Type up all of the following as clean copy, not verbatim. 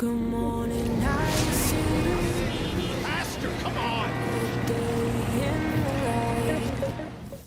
Come on and I see Faster, come on! the day in the light.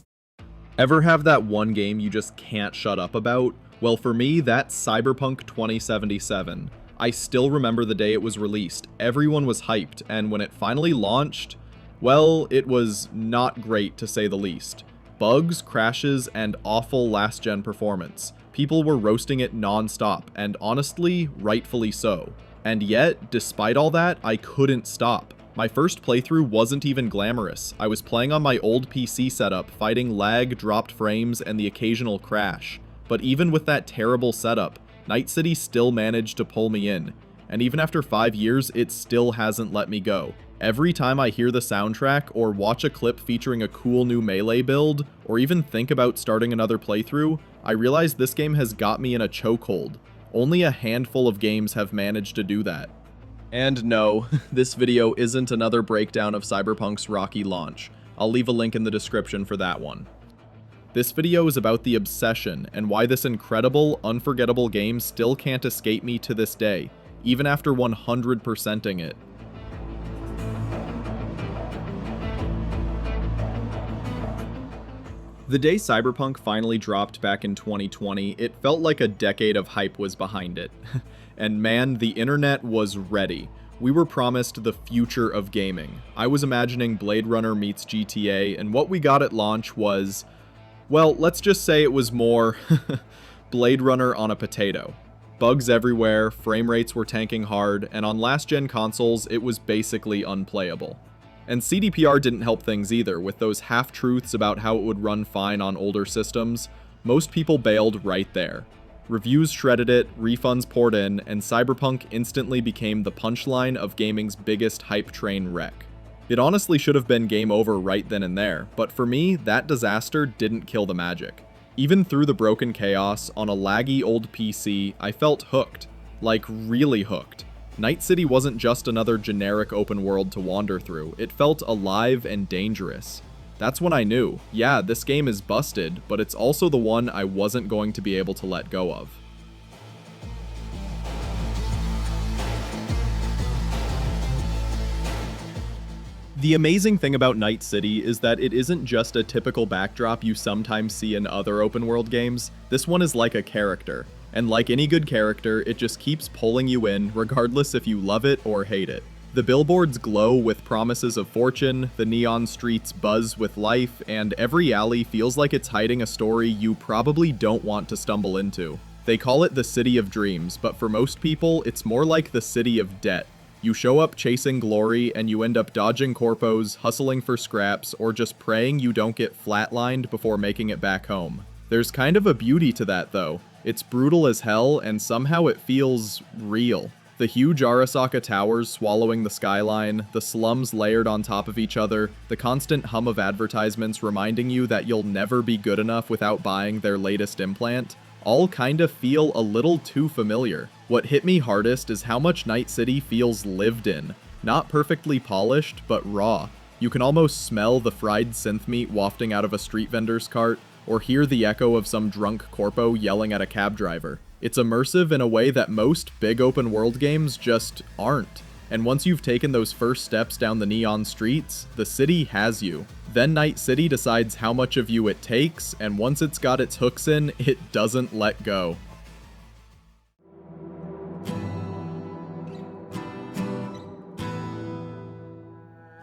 Ever have that one game you just can't shut up about? Well, for me, that's Cyberpunk 2077. I still remember the day it was released. Everyone was hyped, and when it finally launched, well, it was not great to say the least. Bugs, crashes, and awful last-gen performance. People were roasting it non-stop, and honestly, rightfully so. And yet, despite all that, I couldn't stop. My first playthrough wasn't even glamorous. I was playing on my old PC setup, fighting lag, dropped frames, and the occasional crash. But even with that terrible setup, Night City still managed to pull me in. And even after 5 years, it still hasn't let me go. Every time I hear the soundtrack, or watch a clip featuring a cool new melee build, or even think about starting another playthrough, I realize this game has got me in a chokehold. Only a handful of games have managed to do that. And no, this video isn't another breakdown of Cyberpunk's rocky launch. I'll leave a link in the description for that one. This video is about the obsession and why this incredible, unforgettable game still can't escape me to this day, even after 100%ing it. The day Cyberpunk finally dropped back in 2020, it felt like a decade of hype was behind it. And man, the internet was ready. We were promised the future of gaming. I was imagining Blade Runner meets GTA, and what we got at launch was, well, let's just say it was more Blade Runner on a potato. Bugs everywhere, frame rates were tanking hard, and on last-gen consoles, it was basically unplayable. And CDPR didn't help things either, with those half-truths about how it would run fine on older systems. Most people bailed right there. Reviews shredded it, refunds poured in, and Cyberpunk instantly became the punchline of gaming's biggest hype train wreck. It honestly should have been game over right then and there, but for me, that disaster didn't kill the magic. Even through the broken chaos, on a laggy old PC, I felt hooked. Like, really hooked. Night City wasn't just another generic open world to wander through, it felt alive and dangerous. That's when I knew, yeah, this game is busted, but it's also the one I wasn't going to be able to let go of. The amazing thing about Night City is that it isn't just a typical backdrop you sometimes see in other open world games. This one is like a character. And like any good character, it just keeps pulling you in, regardless if you love it or hate it. The billboards glow with promises of fortune, the neon streets buzz with life, and every alley feels like it's hiding a story you probably don't want to stumble into. They call it the City of Dreams, but for most people, it's more like the City of Debt. You show up chasing glory, and you end up dodging corpos, hustling for scraps, or just praying you don't get flatlined before making it back home. There's kind of a beauty to that, though. It's brutal as hell, and somehow it feels real. The huge Arasaka towers swallowing the skyline, the slums layered on top of each other, the constant hum of advertisements reminding you that you'll never be good enough without buying their latest implant, all kind of feel a little too familiar. What hit me hardest is how much Night City feels lived in. Not perfectly polished, but raw. You can almost smell the fried synth meat wafting out of a street vendor's cart, or hear the echo of some drunk corpo yelling at a cab driver. It's immersive in a way that most big open world games just aren't. And once you've taken those first steps down the neon streets, the city has you. Then Night City decides how much of you it takes, and once it's got its hooks in, it doesn't let go.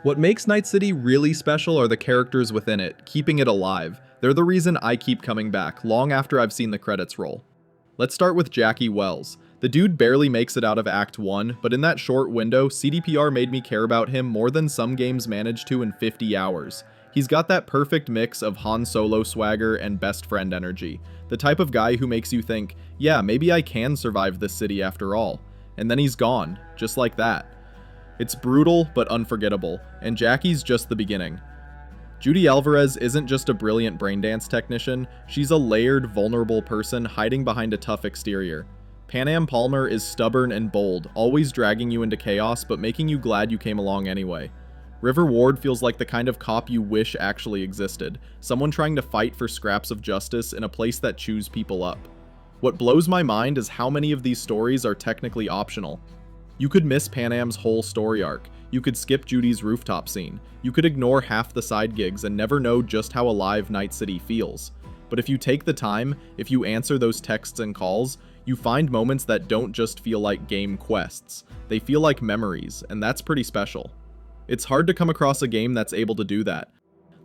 What makes Night City really special are the characters within it, keeping it alive. They're the reason I keep coming back, long after I've seen the credits roll. Let's start with Jackie Wells. The dude barely makes it out of Act 1, but in that short window, CDPR made me care about him more than some games manage to in 50 hours. He's got that perfect mix of Han Solo swagger and best friend energy. The type of guy who makes you think, yeah, maybe I can survive this city after all. And then he's gone, just like that. It's brutal, but unforgettable, and Jackie's just the beginning. Judy Alvarez isn't just a brilliant braindance technician, she's a layered, vulnerable person hiding behind a tough exterior. Panam Palmer is stubborn and bold, always dragging you into chaos but making you glad you came along anyway. River Ward feels like the kind of cop you wish actually existed, someone trying to fight for scraps of justice in a place that chews people up. What blows my mind is how many of these stories are technically optional. You could miss Panam's whole story arc, you could skip Judy's rooftop scene, you could ignore half the side gigs and never know just how alive Night City feels. But if you take the time, if you answer those texts and calls, you find moments that don't just feel like game quests, they feel like memories, and that's pretty special. It's hard to come across a game that's able to do that.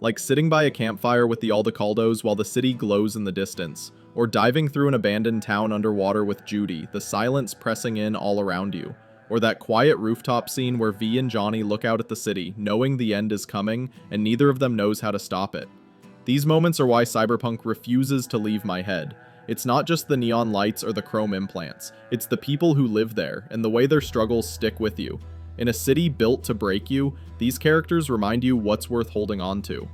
Like sitting by a campfire with the Aldecaldos while the city glows in the distance, or diving through an abandoned town underwater with Judy, the silence pressing in all around you, or that quiet rooftop scene where V and Johnny look out at the city, knowing the end is coming, and neither of them knows how to stop it. These moments are why Cyberpunk refuses to leave my head. It's not just the neon lights or the chrome implants, it's the people who live there, and the way their struggles stick with you. In a city built to break you, these characters remind you what's worth holding on to.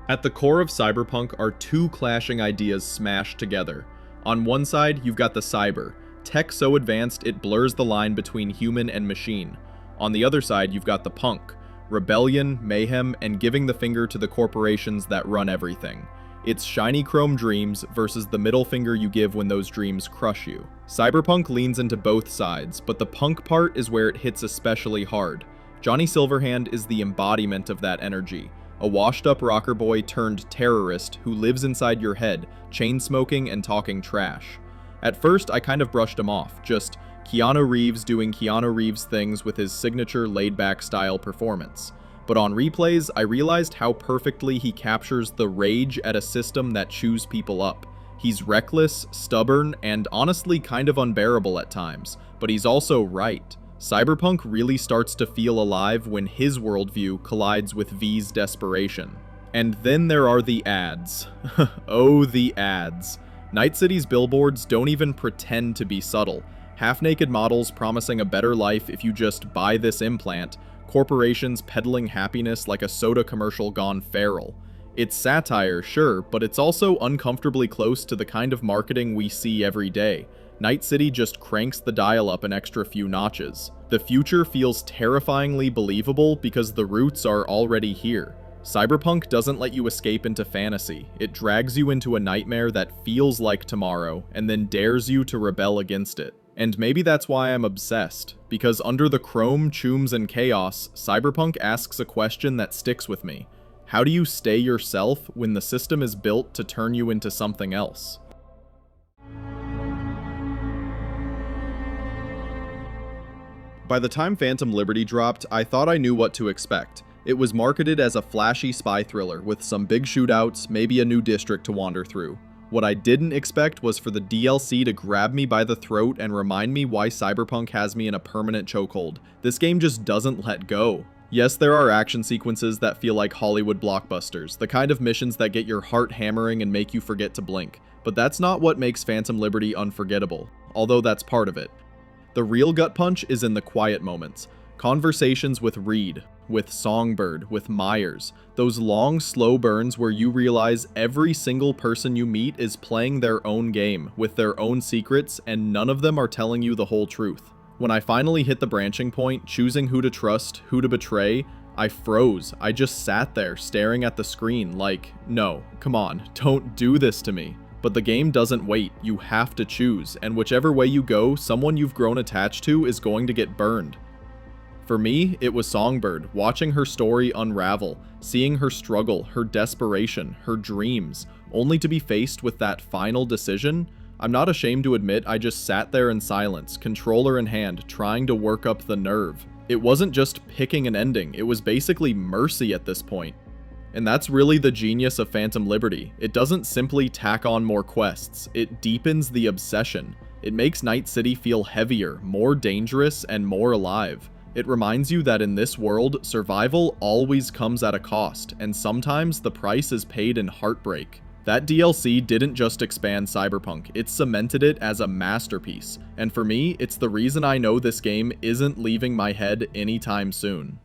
At the core of Cyberpunk are two clashing ideas smashed together. On one side, you've got the cyber, tech so advanced it blurs the line between human and machine. On the other side, you've got the punk, rebellion, mayhem, and giving the finger to the corporations that run everything. It's shiny chrome dreams versus the middle finger you give when those dreams crush you. Cyberpunk leans into both sides, but the punk part is where it hits especially hard. Johnny Silverhand is the embodiment of that energy. A washed-up rocker boy turned terrorist who lives inside your head, chain-smoking and talking trash. At first, I kind of brushed him off, just Keanu Reeves doing Keanu Reeves things with his signature laid-back style performance. But on replays, I realized how perfectly he captures the rage at a system that chews people up. He's reckless, stubborn, and honestly kind of unbearable at times, but he's also right. Cyberpunk really starts to feel alive when his worldview collides with V's desperation. And then there are the ads. Oh, the ads. Night City's billboards don't even pretend to be subtle. Half-naked models promising a better life if you just buy this implant, corporations peddling happiness like a soda commercial gone feral. It's satire, sure, but it's also uncomfortably close to the kind of marketing we see every day. Night City just cranks the dial up an extra few notches. The future feels terrifyingly believable because the roots are already here. Cyberpunk doesn't let you escape into fantasy. It drags you into a nightmare that feels like tomorrow, and then dares you to rebel against it. And maybe that's why I'm obsessed, because under the chrome, chooms, and chaos, Cyberpunk asks a question that sticks with me. How do you stay yourself when the system is built to turn you into something else? By the time Phantom Liberty dropped, I thought I knew what to expect. It was marketed as a flashy spy thriller with some big shootouts, maybe a new district to wander through. What I didn't expect was for the DLC to grab me by the throat and remind me why Cyberpunk has me in a permanent chokehold. This game just doesn't let go. Yes, there are action sequences that feel like Hollywood blockbusters, the kind of missions that get your heart hammering and make you forget to blink. But that's not what makes Phantom Liberty unforgettable, although that's part of it. The real gut punch is in the quiet moments. Conversations with Reed, with Songbird, with Myers. Those long, slow burns where you realize every single person you meet is playing their own game, with their own secrets, and none of them are telling you the whole truth. When I finally hit the branching point, choosing who to trust, who to betray, I froze. I just sat there, staring at the screen like, no, come on, don't do this to me. But the game doesn't wait, you have to choose, and whichever way you go, someone you've grown attached to is going to get burned. For me, it was Songbird, watching her story unravel, seeing her struggle, her desperation, her dreams, only to be faced with that final decision. I'm not ashamed to admit I just sat there in silence, controller in hand, trying to work up the nerve. It wasn't just picking an ending, it was basically mercy at this point. And that's really the genius of Phantom Liberty. It doesn't simply tack on more quests, it deepens the obsession. It makes Night City feel heavier, more dangerous, and more alive. It reminds you that in this world, survival always comes at a cost, and sometimes the price is paid in heartbreak. That DLC didn't just expand Cyberpunk, it cemented it as a masterpiece, and for me, it's the reason I know this game isn't leaving my head anytime soon.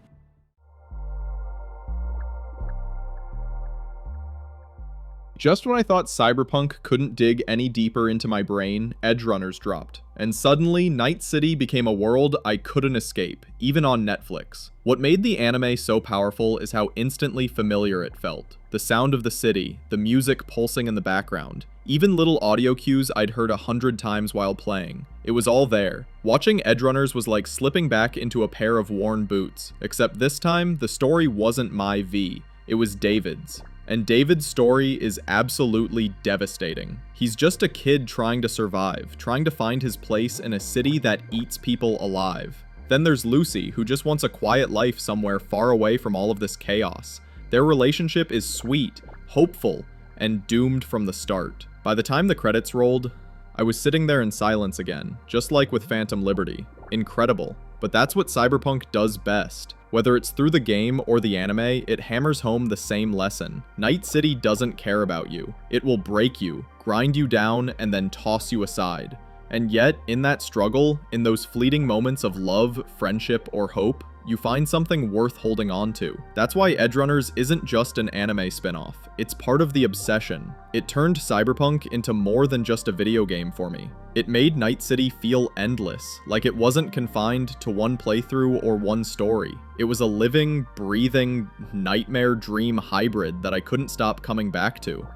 Just when I thought Cyberpunk couldn't dig any deeper into my brain, Edgerunners dropped, and suddenly Night City became a world I couldn't escape, even on Netflix. What made the anime so powerful is how instantly familiar it felt. The sound of the city, the music pulsing in the background, Even little audio cues I'd heard 100 times while playing. It was all there. Watching Edgerunners was like slipping back into a pair of worn boots, except this time, the story wasn't my V, it was David's. And David's story is absolutely devastating. He's just a kid trying to survive, trying to find his place in a city that eats people alive. Then there's Lucy, who just wants a quiet life somewhere far away from all of this chaos. Their relationship is sweet, hopeful, and doomed from the start. By the time the credits rolled, I was sitting there in silence again, just like with Phantom Liberty. Incredible. But that's what Cyberpunk does best. Whether it's through the game or the anime, it hammers home the same lesson. Night City doesn't care about you. It will break you, grind you down, and then toss you aside. And yet, in that struggle, in those fleeting moments of love, friendship, or hope, you find something worth holding on to. That's why Edgerunners isn't just an anime spin-off, it's part of the obsession. It turned Cyberpunk into more than just a video game for me. It made Night City feel endless, like it wasn't confined to one playthrough or one story. It was a living, breathing, nightmare dream hybrid that I couldn't stop coming back to.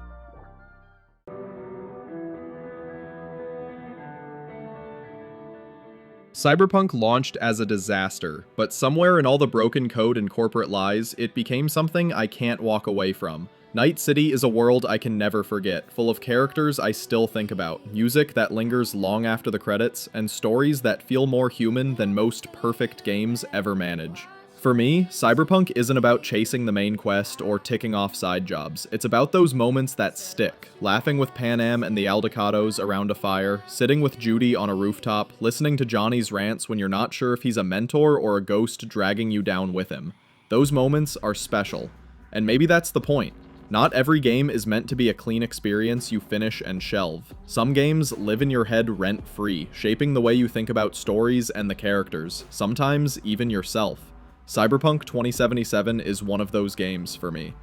Cyberpunk launched as a disaster, but somewhere in all the broken code and corporate lies, it became something I can't walk away from. Night City is a world I can never forget, full of characters I still think about, music that lingers long after the credits, and stories that feel more human than most perfect games ever manage. For me, Cyberpunk isn't about chasing the main quest or ticking off side jobs. It's about those moments that stick, laughing with Panam and the Aldecados around a fire, sitting with Judy on a rooftop, listening to Johnny's rants when you're not sure if he's a mentor or a ghost dragging you down with him. Those moments are special. And maybe that's the point. Not every game is meant to be a clean experience you finish and shelve. Some games live in your head rent-free, shaping the way you think about stories and the characters, sometimes even yourself. Cyberpunk 2077 is one of those games for me.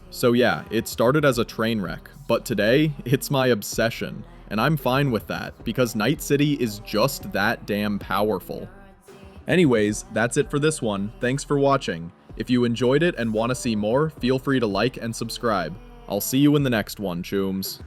So yeah, it started as a train wreck, but today, it's my obsession. And I'm fine with that, because Night City is just that damn powerful. Anyways, that's it for this one. Thanks for watching. If you enjoyed it and want to see more, feel free to like and subscribe. I'll see you in the next one, chooms.